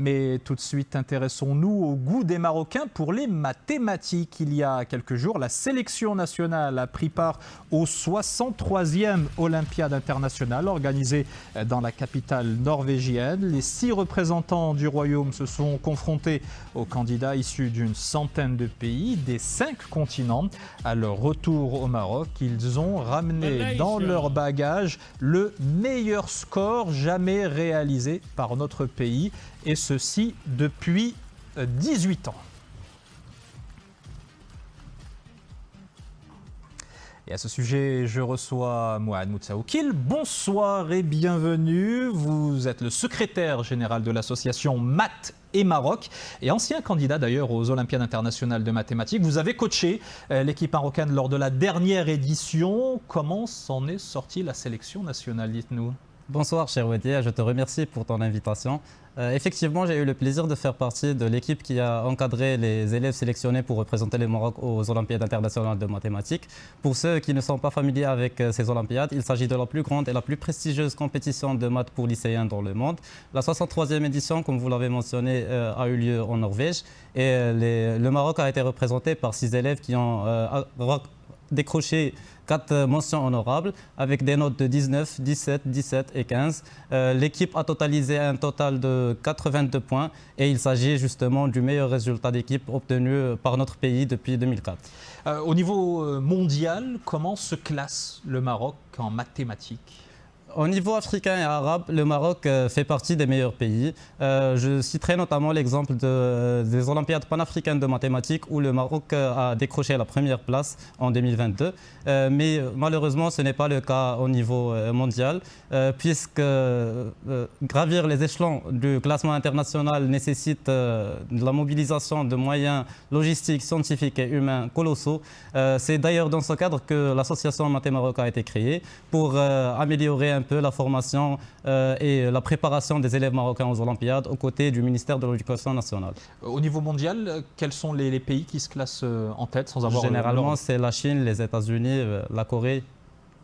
Mais tout de suite, intéressons-nous au goût des Marocains pour les mathématiques. Il y a quelques jours, la sélection nationale a pris part aux 63e Olympiades internationales organisées dans la capitale norvégienne. Les 6 représentants du royaume se sont confrontés aux candidats issus d'une centaine de pays, des 5 continents. À leur retour au Maroc, ils ont ramené dans leur bagage le meilleur score jamais réalisé par notre pays, et ceci depuis 18 ans. Et à ce sujet, je reçois Mouad Moutsaoukil. Bonsoir et bienvenue. Vous êtes le secrétaire général de l'association Math et Maroc et ancien candidat d'ailleurs aux Olympiades internationales de mathématiques. Vous avez coaché l'équipe marocaine lors de la dernière édition. Comment s'en est sortie la sélection nationale, dites-nous? Bonsoir cher Wadi, je te remercie pour ton invitation. Effectivement, j'ai eu le plaisir de faire partie de l'équipe qui a encadré les élèves sélectionnés pour représenter le Maroc aux Olympiades internationales de mathématiques. Pour ceux qui ne sont pas familiers avec ces Olympiades, il s'agit de la plus grande et la plus prestigieuse compétition de maths pour lycéens dans le monde. La 63e édition, comme vous l'avez mentionné, a eu lieu en Norvège et le Maroc a été représenté par 6 élèves qui ont décroché 4 mentions honorables avec des notes de 19, 17, 17 et 15. L'équipe a totalisé un total de 82 points et il s'agit justement du meilleur résultat d'équipe obtenu par notre pays depuis 2004. Au niveau mondial, comment se classe le Maroc en mathématiques ? Au niveau africain et arabe, le Maroc fait partie des meilleurs pays. Je citerai notamment l'exemple des Olympiades panafricaines de mathématiques où le Maroc a décroché la première place en 2022. Mais malheureusement, ce n'est pas le cas au niveau mondial, puisque gravir les échelons du classement international nécessite de la mobilisation de moyens logistiques, scientifiques et humains colossaux. C'est d'ailleurs dans ce cadre que l'association Math et Maroc a été créée pour améliorer un peu la formation et la préparation des élèves marocains aux Olympiades aux côtés du ministère de l'Éducation nationale. Au niveau mondial, quels sont les pays qui se classent en tête sans avoir... Généralement, c'est la Chine, les États-Unis, la Corée.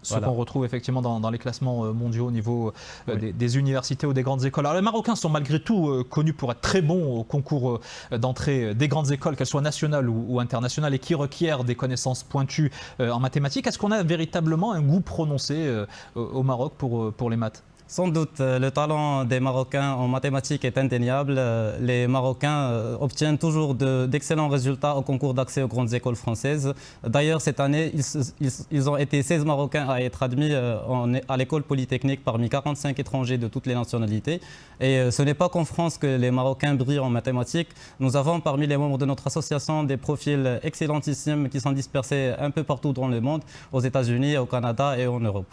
Ce qu'on retrouve effectivement dans les classements mondiaux au niveau des universités ou des grandes écoles. Alors, les Marocains sont malgré tout connus pour être très bons au concours d'entrée des grandes écoles, qu'elles soient nationales ou internationales, et qui requièrent des connaissances pointues en mathématiques. Est-ce qu'on a véritablement un goût prononcé au Maroc pour les maths ? Sans doute, le talent des Marocains en mathématiques est indéniable. Les Marocains obtiennent toujours d'excellents résultats au concours d'accès aux grandes écoles françaises. D'ailleurs, cette année, ils ont été 16 Marocains à être admis à l'école polytechnique parmi 45 étrangers de toutes les nationalités. Et ce n'est pas qu'en France que les Marocains brillent en mathématiques. Nous avons parmi les membres de notre association des profils excellentissimes qui sont dispersés un peu partout dans le monde, aux États-Unis, au Canada et en Europe.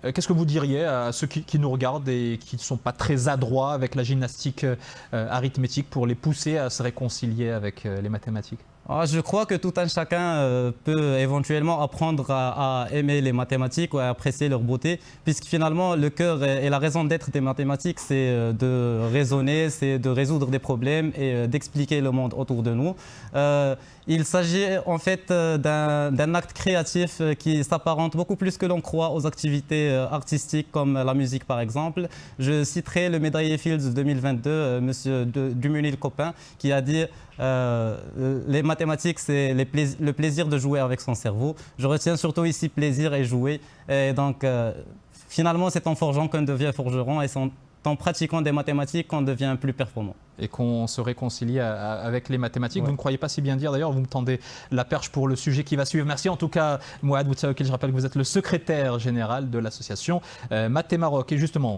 Qu'est-ce que vous diriez à ceux qui nous regardent et qui ne sont pas très adroits avec la gymnastique arithmétique pour les pousser à se réconcilier avec les mathématiques ? Je crois que tout un chacun peut éventuellement apprendre à aimer les mathématiques ou à apprécier leur beauté, puisque finalement le cœur et la raison d'être des mathématiques, c'est de raisonner, c'est de résoudre des problèmes et d'expliquer le monde autour de nous. Il s'agit en fait d'un acte créatif qui s'apparente beaucoup plus que l'on croit aux activités artistiques comme la musique par exemple. Je citerai le médaillé Fields 2022, M. Dumunil Copin, qui a dit les mathématiques, c'est le plaisir de jouer avec son cerveau. Je retiens surtout ici plaisir et jouer. Et donc, finalement, c'est en forgeant qu'on devient forgeron et c'est en pratiquant des mathématiques qu'on devient plus performant. Et qu'on se réconcilie avec les mathématiques. Ouais. Vous ne croyez pas si bien dire, d'ailleurs, vous me tendez la perche pour le sujet qui va suivre. Merci en tout cas, Mouad Moutsaoukil, je rappelle que vous êtes le secrétaire général de l'association Math et Maroc. Et justement,